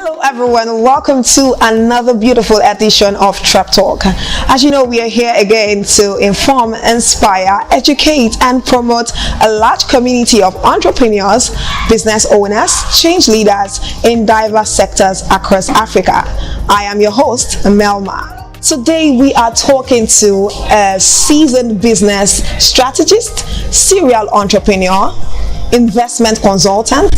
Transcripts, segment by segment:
Hello everyone, welcome to another beautiful edition of Treptalk. As you know, we are here again to inform, inspire, educate and promote a large community of entrepreneurs, business owners, change leaders in diverse sectors across Africa. I am your host, Melmarh. Today we are talking to a seasoned business strategist, serial entrepreneur, investment consultant,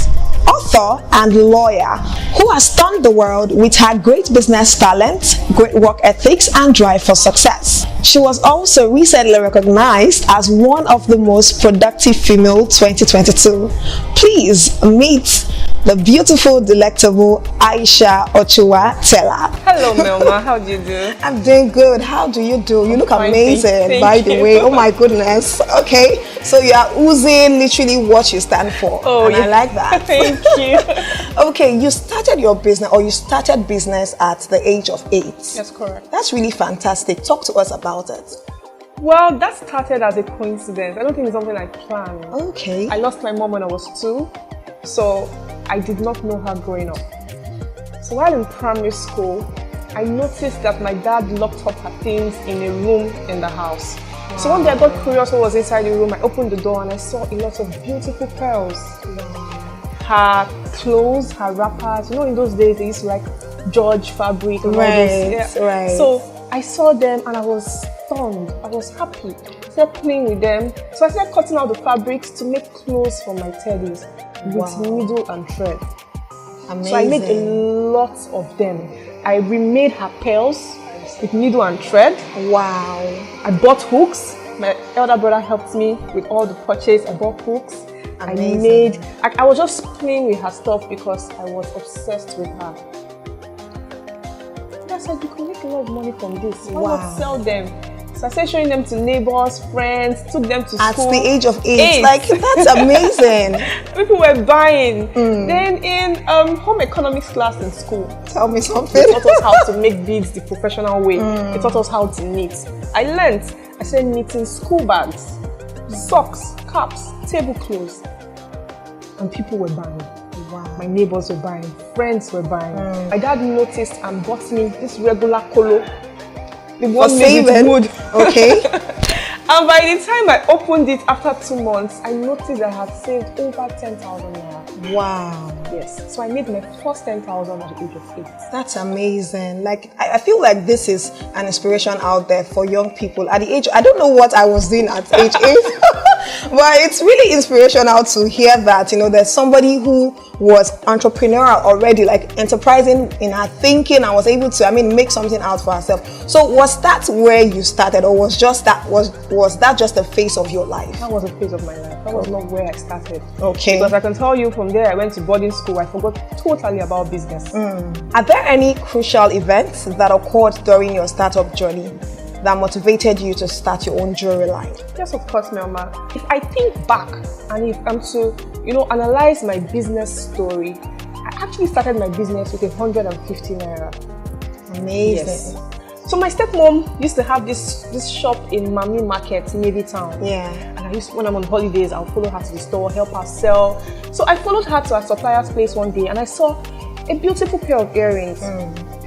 author and lawyer who has stunned the world with her great business talent, great work ethics and drive for success. She was also recently recognized as one of the most productive female 2022. Please meet the beautiful, delectable Aisha Ochoa-Tella. Hello Melmarh, how do you do? I'm doing good. How do you do? You look fine, amazing, by the way. Oh my goodness. Okay, so you are oozing literally what you stand for. Oh, and yeah. I like that. Thank you. Okay, you started your business, or you started business at the age of 8. That's correct. That's really fantastic. Talk to us about it. Well, that started as a coincidence. I don't think it's something I planned. Okay. I lost my mom when I was 2, so I did not know her growing up. So while in primary school, I noticed that my dad locked up her things in a room in the house. Wow. So one day I got curious what was inside the room. I opened the door and I saw a lot of beautiful pearls. Wow. Her clothes, her wrappers. You know, in those days they used to like George fabric and all those. Yeah. Right. So I saw them and I was stunned. I was happy. I started playing with them. So I started cutting out the fabrics to make clothes for my teddies with needle and thread. Amazing. So I made a lot of them. I remade her pearls with needle and thread. Wow. I bought hooks. My elder brother helped me with all the purchase. I bought hooks. Amazing. I was just playing with her stuff because I was obsessed with her. I said, you can make a lot of money from this. Why not sell them? So I started showing them to neighbors, friends, took them to school. At the age of 8. Like, that's amazing. People were buying. Then in home economics class in school, tell me something. They taught us how to make beads the professional way. They taught us how to knit. I learned. I started knitting school bags, socks, caps, tablecloths. And people were buying. Wow. My neighbors were buying. Friends were buying. My dad noticed and bought me this regular colo. The one made with wood. Okay. And by the time I opened it after 2 months, I noticed I had saved over 10,000 naira. Wow. Yes. So I made my first 10,000 at the age of 8. That's amazing. Like, I feel like this is an inspiration out there for young people. At the age, I don't know what I was doing at age 8, but it's really inspirational to hear that, you know, there's somebody who was entrepreneurial already, like enterprising in her thinking, and was able to, make something out for herself. So was that where you started, or was that just a phase of your life? That was a phase of my life. That was not where I started. Okay. Because I can tell you from there, I went to boarding school. I forgot totally about business. Are there any crucial events that occurred during your startup journey that motivated you to start your own jewelry line? Yes, of course, Melmarh. If I think back and if I'm to, analyze my business story, I actually started my business with 150 naira. Amazing. Yes. So my stepmom used to have this shop in Mami Market, Navy Town. Yeah. And when I'm on holidays, I'll follow her to the store, help her sell. So I followed her to her supplier's place one day and I saw a beautiful pair of earrings.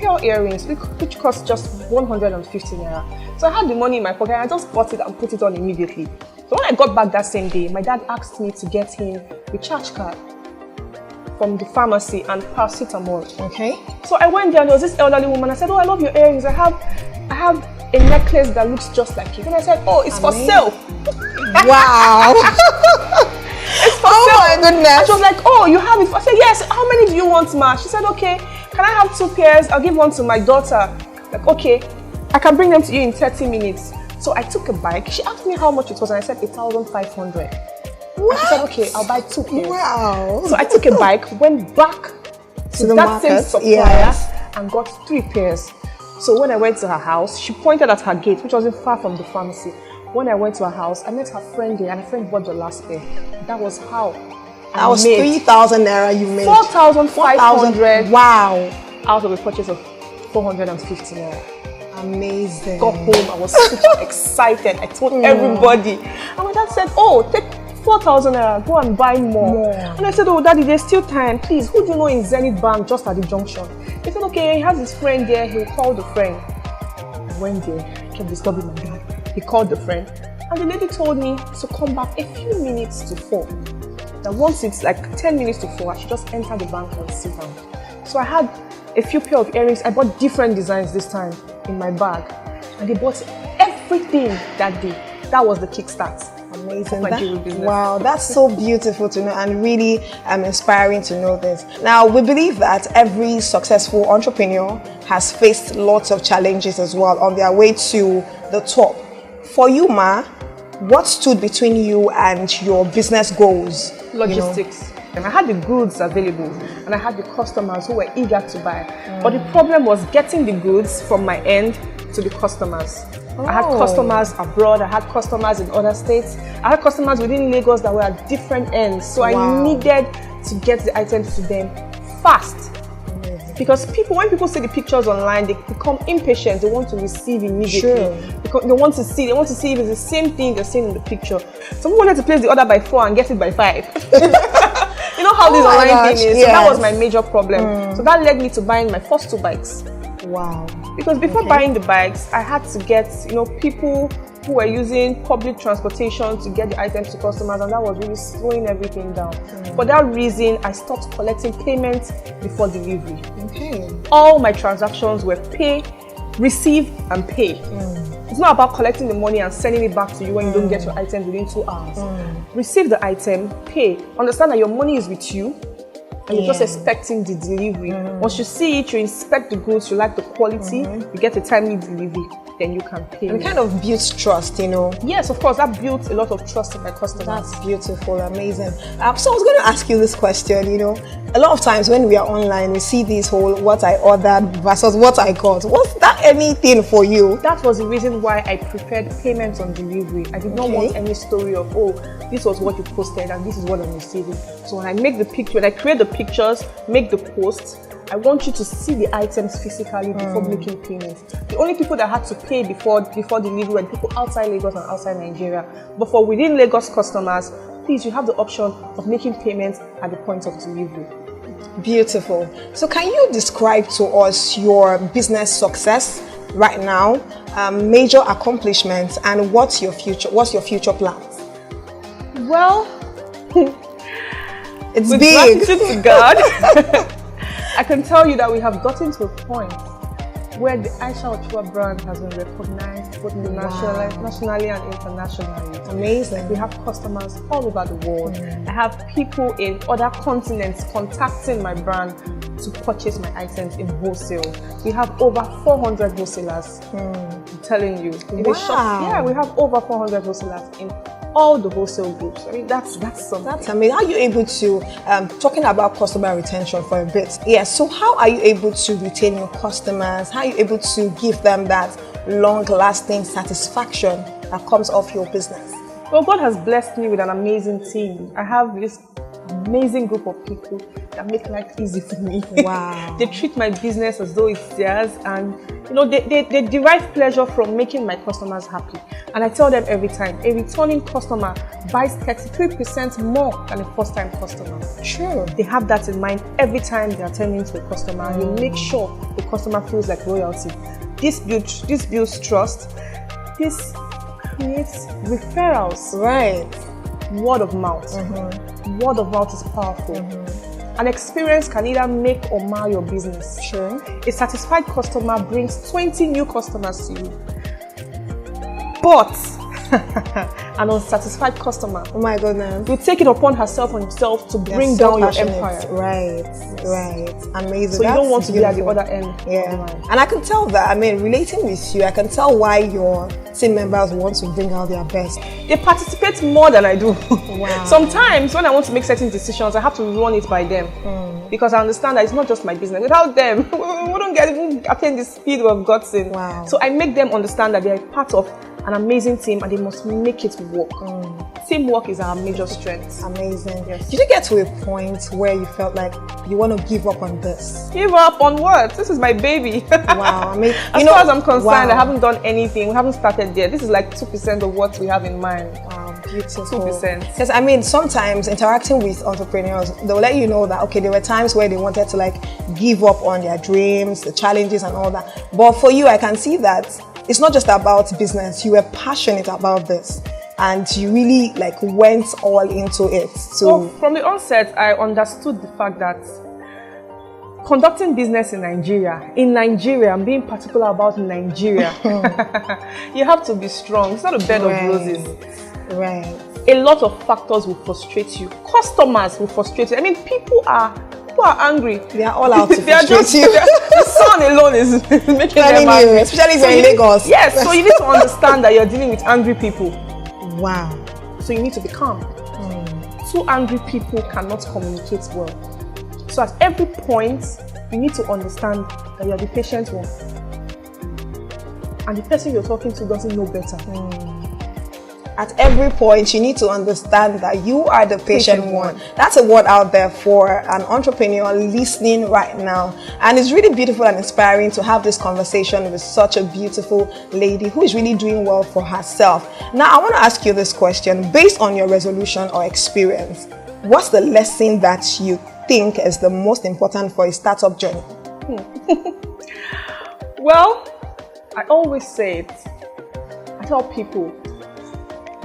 Pearl earrings, which cost just 150 naira. So I had the money in my pocket and I just bought it and put it on immediately. So when I got back that same day, my dad asked me to get him a charge card from the pharmacy and paracetamol. Okay. So I went there and there was this elderly woman. I said, oh, I love your earrings. I have a necklace that looks just like it. And I said, oh, it's for sale. Wow. It's for sale. My goodness. And she was like, oh, you have it. I said, yes. How many do you want, ma? She said, okay. Can I have 2 pairs? I'll give one to my daughter. Like, okay. I can bring them to you in 30 minutes. So I took a bike. She asked me how much it was and I said 1,500. And she said, okay, I'll buy 2 pairs. Wow. So I took a bike, went back to that market, same supplier and got 3 pairs. So when I went to her house, she pointed at her gate, which wasn't far from the pharmacy. When I went to her house, I met her friend there and her friend bought the last pair. That was how I was 3,000 naira you made. 4,500. Wow. Out of a purchase of 450 naira. Amazing. Got home, I was super excited. I told everybody. And my dad said, oh, take 4,000 naira, go and buy more. And I said, oh daddy, there's still time, please, who do you know in Zenith Bank just at the junction? He said, okay, he has his friend there, he'll call the friend. I went there, kept disturbing my dad. He called the friend, and the lady told me to come back a few minutes to 4. That once it's like 10 minutes to 4, I should just enter the bank and sit down. So I had a few pair of earrings. I bought different designs this time in my bag, and they bought everything that day. That was the kickstart. Amazing. Wow, that's so beautiful to know and really inspiring to know this. Now, we believe that every successful entrepreneur has faced lots of challenges as well on their way to the top. For you, Ma, what stood between you and your business goals? Logistics. And I had the goods available and I had the customers who were eager to buy. But the problem was getting the goods from my end to the customers. I had customers abroad, I had customers in other states, I had customers within Lagos that were at different ends. So I needed to get the items to them fast. Because when people see the pictures online, they become impatient. They want to receive immediately. Because they want to see if it's the same thing they're seeing in the picture. Some people wanted to place the order by 4 and get it by 5. You know how this online thing is. Yes. So that was my major problem. So that led me to buying my first 2 bikes. Wow. Because before buying the bikes, I had to get, people who were using public transportation to get the items to customers, and that was really slowing everything down. For that reason, I stopped collecting payments before delivery. All my transactions were pay, receive, and pay. It's not about collecting the money and sending it back to you when you don't get your item within 2 hours. Receive the item, pay. Understand that your money is with you, and you're just expecting the delivery. Once you see it, you inspect the goods, you like the quality, you get a timely delivery, then you can pay. And kind of builds trust, Yes, of course, that built a lot of trust in my customers. That's beautiful, amazing. So I was going to ask you this question, a lot of times when we are online, we see this whole what I ordered versus what I got. Was that anything for you? That was the reason why I preferred payments on delivery. I did not want any story of, this was what you posted and this is what I'm receiving. So when I make the picture, when I create the pictures, make the posts, I want you to see the items physically before making payments. The only people that had to pay before delivery were people outside Lagos and outside Nigeria. But for within Lagos customers, please, you have the option of making payments at the point of delivery. Beautiful. So can you describe to us your business success right now, major accomplishments, and what's your future plans? Well, it's with big. gratitude to God, I can tell you that we have gotten to a point where the Aisha Ochoa brand has been recognized both nationally and internationally. Amazing. We have customers all over the world. I have people in other continents contacting my brand to purchase my items in wholesale. We have over 400 wholesalers. I'm telling you. Wow. We have over 400 wholesalers in all the wholesale groups. I mean, that's something. That's amazing. Are you able to, talking about customer retention for a bit, so how are you able to retain your customers? How are you able to give them that long-lasting satisfaction that comes off your business? Well, God has blessed me with an amazing team. I have this amazing group of people that make life easy for me. Wow. They treat my business as though it's theirs, and they derive pleasure from making my customers happy. And I tell them every time, a returning customer buys 33% more than a first-time customer. Sure. They have that in mind every time they are attending to a customer, and they make sure the customer feels like royalty. This builds trust. This creates referrals. Right. Word of mouth. Word of mouth is powerful. An experience can either make or mar your business. Sure. A satisfied customer brings 20 new customers to you. But an unsatisfied customer, oh my goodness, will take it upon herself and himself to bring down your empire. Right. Amazing. So you don't want to be at the other end. Yeah. And I can tell that, relating with you, I can tell why your team members want to bring out their best. They participate more than I do. Wow. Sometimes when I want to make certain decisions, I have to run it by them. Because I understand that it's not just my business. Without them, we wouldn't attain the speed we've gotten. Wow. So I make them understand that they are part of an amazing team and they must make it work. Teamwork is our major strength. Amazing. Yes. Did you get to a point where you felt like you want to give up on this? Give up on what? This is my baby. Wow. As far as I'm concerned, I haven't done anything. We haven't started yet. This is like 2% of what we have in mind. Wow. Beautiful. 2%. Because I mean, sometimes interacting with entrepreneurs, they'll let you know that okay, there were times where they wanted to like give up on their dreams, the challenges and all that. But for you, I can see that it's not just about business. You were passionate about this, and you really like went all into it. So well, from the onset, I understood the fact that conducting business in Nigeria, I'm being particular about Nigeria, you have to be strong. It's not a bed of roses. Right. A lot of factors will frustrate you. Customers will frustrate you. I mean, people are angry. They are all out to They are frustrate you. the sun alone is making them angry. Especially if you're in Lagos. Yes, so you need to understand that you're dealing with angry people. Wow. So you need to be calm. Two angry people cannot communicate well. So at every point, you need to understand that you're the patient one. And the person you're talking to doesn't know better. At every point, you need to understand that you are the patient one. That's a word out there for an entrepreneur listening right now. And it's really beautiful and inspiring to have this conversation with such a beautiful lady who is really doing well for herself. Now, I want to ask you this question. Based on your resolution or experience, what's the lesson that you think is the most important for a startup journey? Well, I always say it. I tell people,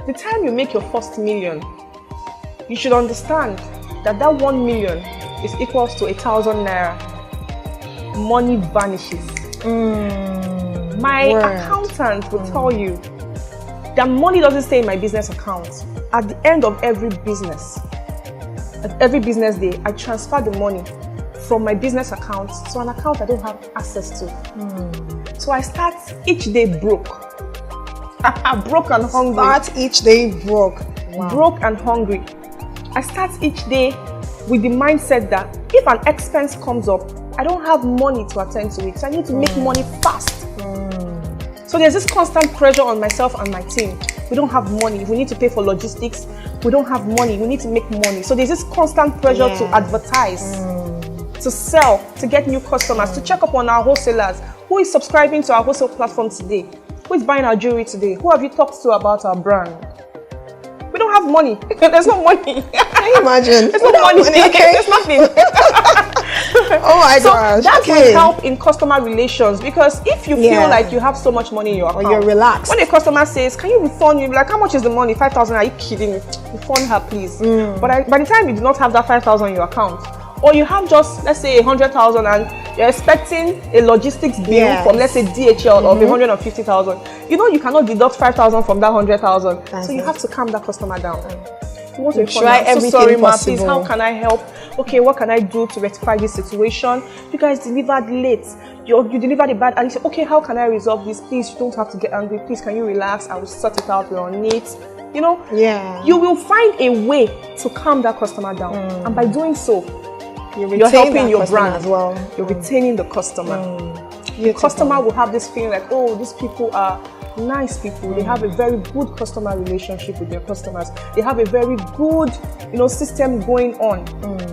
the time you make your first million, you should understand that 1 million is equals to 1,000 naira. Money vanishes. My accountant will tell you that money doesn't stay in my business account. At the end of every business day, I transfer the money from my business account to an account I don't have access to. So I start each day broke. Broke and hungry. Start each day broke. Wow. Broke and hungry. I start each day with the mindset that if an expense comes up, I don't have money to attend to it. So I need to make money fast. So there's this constant pressure on myself and my team. We don't have money. We need to pay for logistics. We don't have money. We need to make money. So there's this constant pressure to advertise, to sell, to get new customers, to check up on our wholesalers. Who is subscribing to our wholesale platform today? Who is buying our jewelry today? Who have you talked to about our brand? We don't have money. There's no money. Can you imagine? There's no money. Okay. There's nothing. Oh my gosh. That will help in customer relations, because if you feel like you have so much money in your account, or you're relaxed. When a customer says, "Can you refund me?" You're like, "How much is the money? 5,000? Are you kidding me? Refund her, please." But by the time you do not have that 5,000 in your account, or you have just, let's say, 100,000 and you're expecting a logistics bill from, let's say, DHL of 150,000, you know you cannot deduct 5,000 from that 100,000. So you have to calm that customer down. You want to try everything sorry, possible. Please, how can I help? Okay, what can I do to rectify this situation? You guys delivered late. You delivered a bad, and you say, okay, how can I resolve this? Please, you don't have to get angry. Please, can you relax? I will sort it out. We're on it. You know? You will find a way to calm that customer down. And by doing so, you're helping your brand as well. You're retaining the customer. The customer will have this feeling like, oh, these people are nice people. They have a very good customer relationship with their customers. They have a very good, system going on.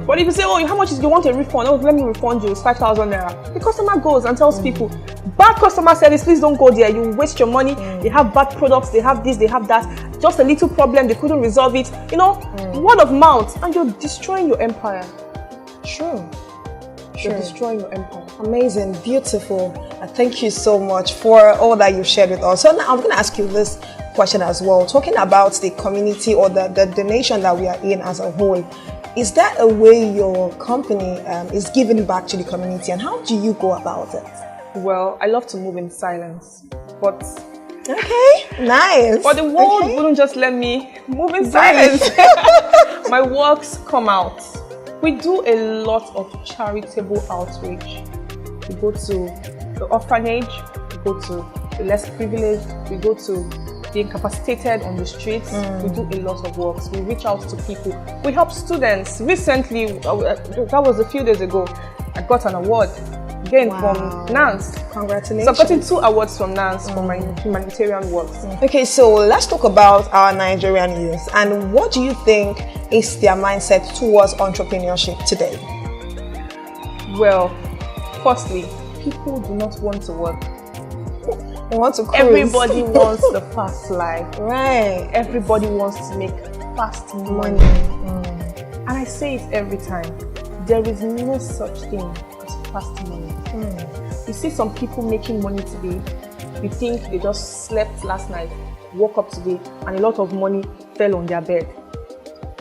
But if you say, oh, how much do you want a refund? Oh, let me refund you. It's 5,000 naira. The customer goes and tells people, bad customer service, please don't go there. You waste your money. They have bad products. They have this, they have that. Just a little problem. They couldn't resolve it. Word of mouth. And you're destroying your empire. Sure. You're destroying your empire. Amazing, beautiful. Thank you so much for all that you've shared with us. So now I'm going to ask you this question as well. Talking about the community or the nation that we are in as a whole, is there a way your company is giving back to the community, and how do you go about it? Well, I love to move in silence, but... Okay, nice. But the world wouldn't just let me move in silence. My works come out. We do a lot of charitable outreach. We go to the orphanage, we go to the less privileged, we go to the incapacitated on the streets. We do a lot of works. We reach out to people. We help students. Recently, that was a few days ago, I got an award again from NANS. Congratulations. So I've gotten 2 awards from NANS for my humanitarian works. Okay, so let's talk about our Nigerian youth, and what do you think is their mindset towards entrepreneurship today? Well, firstly, people do not want to work. You want to cruise. Everybody wants the fast life. Right. Everybody wants to make fast money. And I say it every time. There is no such thing as fast money. You see some people making money today. You think they just slept last night, woke up today, and a lot of money fell on their bed.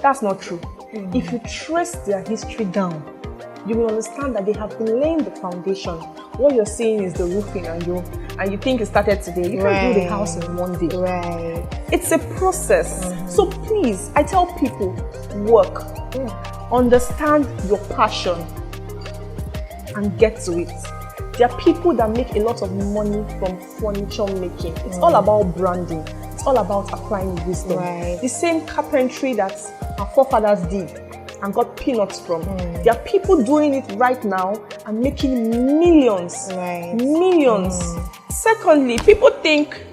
That's not true. If you trace their history down, you will understand that they have been laying the foundation. What you're seeing is the roofing, and you think it started today. You can't build a house in one day. Right. It's a process. So please, I tell people, work. Understand your passion and get to it. There are people that make a lot of money from furniture making. It's all about branding. It's all about applying wisdom. Right. The same carpentry that our forefathers did and got peanuts from. There are people doing it right now and making millions. Right. Millions. Secondly, people think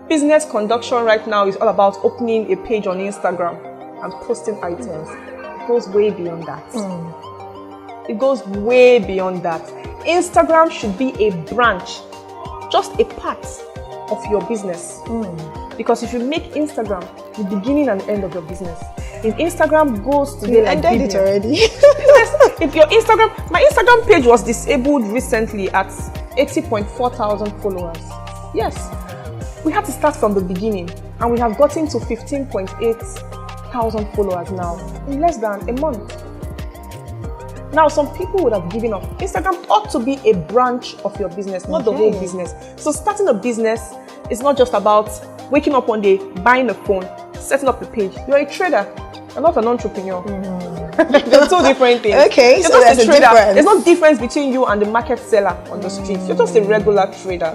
business conduction right now is all about opening a page on Instagram and posting items. It goes way beyond that. It goes way beyond that. Instagram should be a branch, just a part of your business. Because if you make Instagram the beginning and end of your business, if Instagram goes to You ended it already. If your my Instagram page was disabled recently at 80.4 thousand followers. Yes, we had to start from the beginning, and we have gotten to 15.8 thousand followers now in less than a month. Now, some people would have given up. Instagram ought to be a branch of your business, not the whole business. So starting a business is not just about waking up one day, buying a phone, setting up a page. You're a trader. You're not an entrepreneur. They're two different things. Okay, you're so just there's a a trader. difference. There's no difference between you and the market seller on the streets. You're just a regular trader.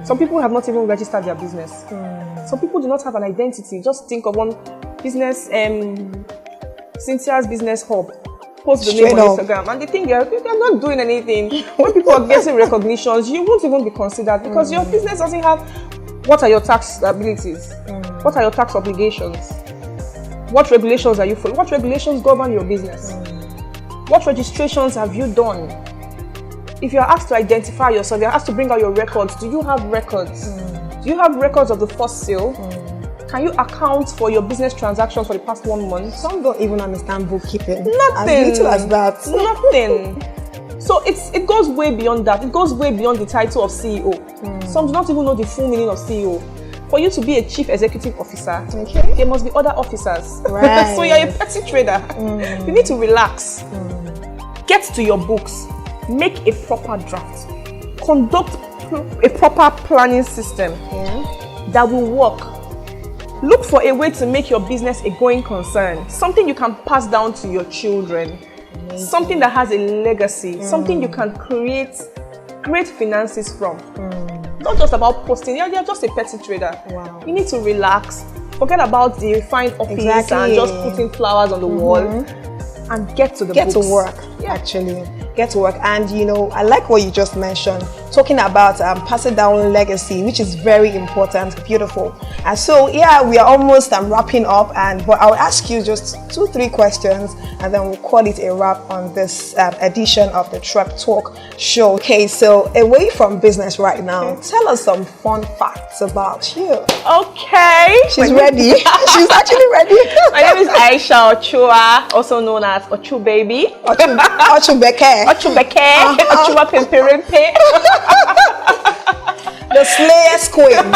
Some people have not even registered their business. Some people do not have an identity. Just think of one business, Cynthia's Business Hub. Post the name on Instagram and they think they're not doing anything. When people are getting recognitions, you won't even be considered because your business doesn't have. What are your tax abilities? What are your tax obligations? What regulations are you following? What regulations govern your business? What registrations have you done? If you're asked to identify yourself, you're asked to bring out your records. Do you have records? Do you have records of the first sale? Can you account for your business transactions for the past 1 month? Some don't even understand bookkeeping. Nothing. As little as that. Nothing. So it goes way beyond that. It goes way beyond the title of CEO. Some do not even know the full meaning of CEO. For you to be a chief executive officer, there must be other officers. Right. So you're a petty trader. You need to relax. Get to your books. Make a proper draft. Conduct a proper planning system that will work. Look for a way to make your business a going concern. Something you can pass down to your children. Something that has a legacy. Something you can create great finances from. Not just about posting. You're just a petty trader. Wow. You need to relax. Forget about the refined office and just putting flowers on the wall. And get to the books. Get to work, actually. Get to work. And you know, I like what you just mentioned, talking about passing down legacy, which is very important, beautiful. And so, yeah, we are almost wrapping up, but I'll ask you just 2-3 questions, and then we'll call it a wrap on this edition of the Treptalk show. Okay, so away from business right now, tell us some fun facts about you. Okay. She's ready. She's actually ready. My name is Aisha Ochoa, also known as Ochu Baby. Ochubeke. Ochubeke. Ochuba Pimpirimpe. The slayer's queen.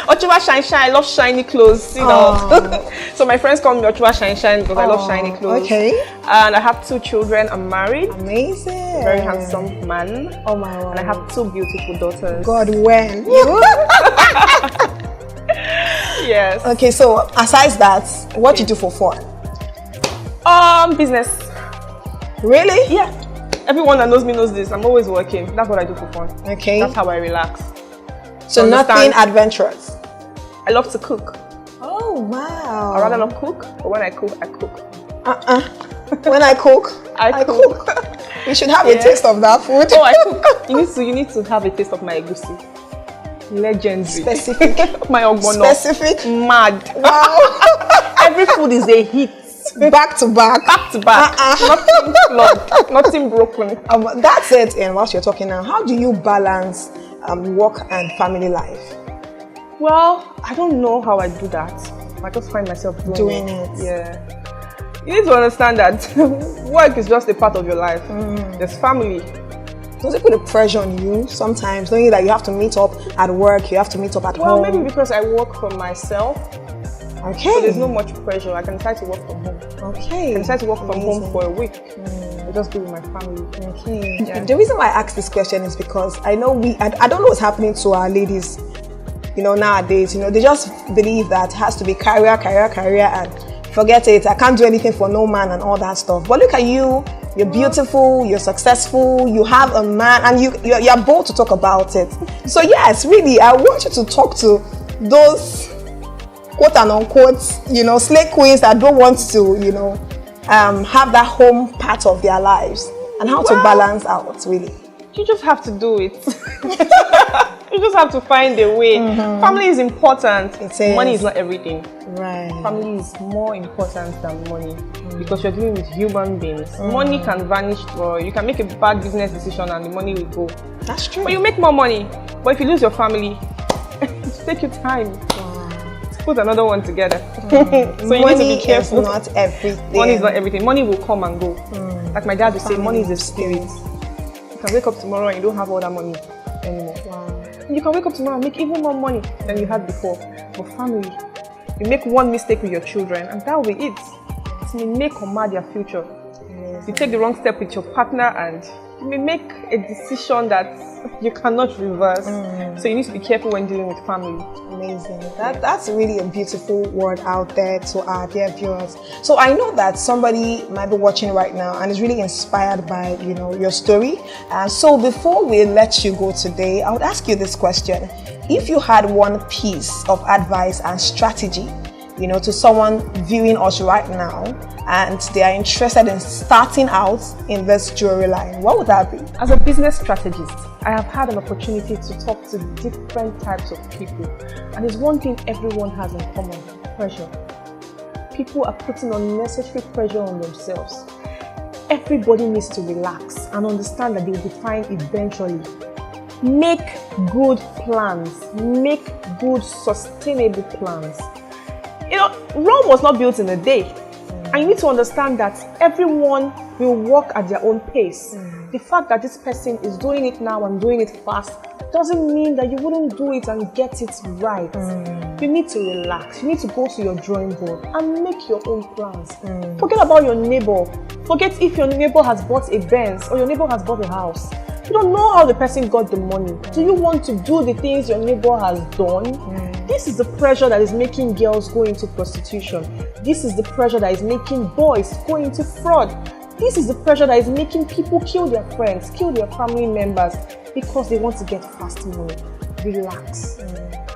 Ochuba Shine Shine. I love shiny clothes, you know. So my friends call me Ochuba Shine Shine because I love shiny clothes. Okay. And I have 2 children. I'm married. Amazing. Very handsome man. Oh my God. And I have 2 beautiful daughters. God, when? Yes. Okay, so aside that, what do you do for fun? Business. Really? Yeah. Everyone that knows me knows this. I'm always working. That's what I do for fun. Okay. That's how I relax. So nothing adventurous. I love to cook. Oh wow. I rather not cook, but when I cook, I cook. When I cook, I cook. You should have a taste of that food. Oh, I cook. You need to have a taste of my egusi. Legendary. Specific. My ogbono. Specific. Mad. Wow. Every food is a hit. Back to back. Back to back. Nothing flawed. Nothing broken. That's it. And whilst you're talking now, how do you balance work and family life? Well, I don't know how I do that. I just find myself doing it. Yeah. You need to understand that work is just a part of your life. There's family. Does it put a pressure on you sometimes, knowing that you have to meet up at work, you have to meet up at home? Well, maybe because I work for myself. Okay. So there's no much pressure. I can decide to work from home. Okay. I can decide to work from home for a week. I just be with my family. Okay. Yeah. The reason why I ask this question is because I know I don't know what's happening to our ladies, nowadays. They just believe that it has to be career, and forget it. I can't do anything for no man and all that stuff. But look at you. You're beautiful, you're successful, you have a man, and you're bold to talk about it. So yes, really, I want you to talk to those quote and unquote, slay queens that don't want to, have that home part of their lives, and how to balance out, really. You just have to do it. You just have to find a way. Family is important. Money is not everything. Right. Family is more important than money because you're dealing with human beings. Money can vanish, or you can make a bad business decision and the money will go. That's true. But you make more money. But if you lose your family, it take you time to put another one together. So you need to be careful. Money is not everything. Money is not everything. Money will come and go. Like my dad would say, money is a spirit. You can wake up tomorrow and you don't have all that money anymore. You can wake up tomorrow and make even more money than you had before. But family, you make one mistake with your children and that will be it. It may make or mar their future. You take the wrong step with your partner and you may make a decision that you cannot reverse. So you need to be careful when dealing with family. Amazing. That's really a beautiful word out there to our dear viewers. So I know that somebody might be watching right now and is really inspired by your story. So before we let you go today, I would ask you this question: if you had one piece of advice and strategy, to someone viewing us right now, and they are interested in starting out in this jewelry line, what would that be? As a business strategist, I have had an opportunity to talk to different types of people. And there's one thing everyone has in common: pressure. People are putting unnecessary pressure on themselves. Everybody needs to relax and understand that they will be fine eventually. Make good plans. Make good, sustainable plans. Rome was not built in a day. And you need to understand that everyone will work at their own pace. The fact that this person is doing it now and doing it fast doesn't mean that you wouldn't do it and get it right. You need to relax. You need to go to your drawing board and make your own plans. Forget about your neighbor. Forget if your neighbor has bought a Benz or your neighbor has bought a house. You don't know how the person got the money. Do you want to do the things your neighbor has done? This is the pressure that is making girls go into prostitution. This is the pressure that is making boys go into fraud. This is the pressure that is making people kill their friends, kill their family members because they want to get fast money. Relax.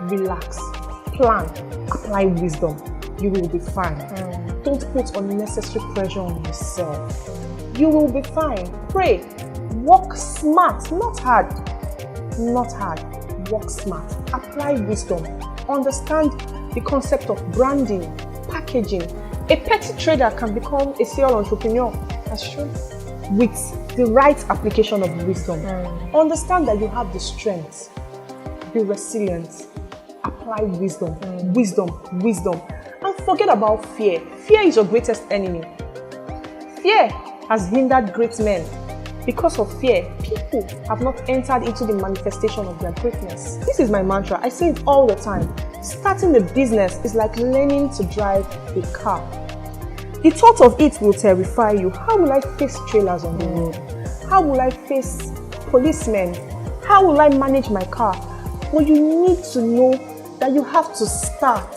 Relax. Plan. Apply wisdom. You will be fine. Don't put unnecessary pressure on yourself. You will be fine. Pray. Work smart, not hard. Not hard. Work smart. Apply wisdom. Understand the concept of branding, packaging. A petty trader can become a serial entrepreneur. That's true. With the right application of wisdom. Understand that you have the strength. Be resilient. Apply wisdom. Wisdom. And forget about fear. Fear is your greatest enemy. Fear has hindered great men. Because of fear, people have not entered into the manifestation of their greatness. This is my mantra. I say it all the time. Starting a business is like learning to drive a car. The thought of it will terrify you. How will I face trailers on the road? How will I face policemen? How will I manage my car? Well, you need to know that you have to start.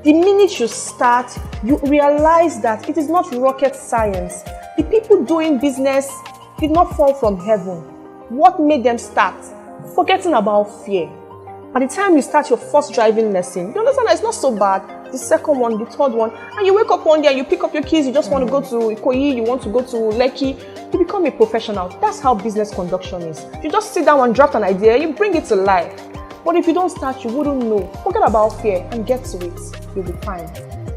The minute you start, you realize that it is not rocket science. The people doing business did not fall from heaven. What made them start? Forgetting about fear. By the time you start your first driving lesson, you understand that it's not so bad. The second one, the third one, and you wake up one day and you pick up your keys, you just want to go to Ikoyi, you want to go to Lekki, you become a professional. That's how business conduction is. You just sit down and draft an idea, you bring it to life. But if you don't start, you wouldn't know. Forget about fear and get to it. You'll be fine.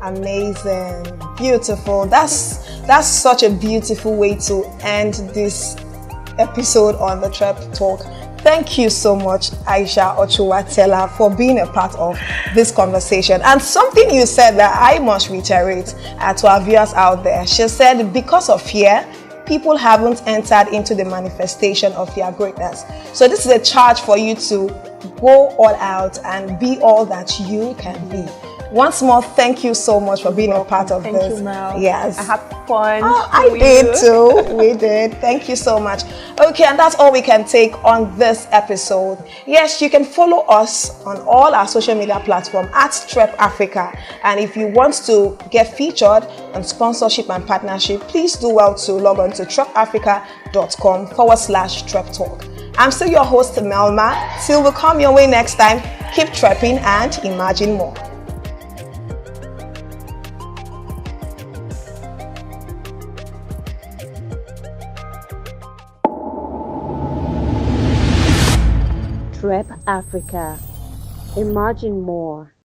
Amazing. Beautiful. That's such a beautiful way to end this episode on the Treptalk. Thank you so much, Aisha Ochuwatela, for being a part of this conversation. And something you said that I must reiterate to our viewers out there. She said, because of fear, people haven't entered into the manifestation of their greatness. So this is a charge for you to go all out and be all that you can be. Once more, thank you so much for being a part of this. Thank you, Mel. Yes. I had fun. Oh, I did too. We did. Thank you so much. Okay, and that's all we can take on this episode. Yes, you can follow us on all our social media platforms at Trep Africa. And if you want to get featured on sponsorship and partnership, please do well to log on to trepafrica.com/Treptalk. I'm still your host, Melmarh. Till we come your way next time, keep trepping and imagine more. Trep Africa. Imagine more.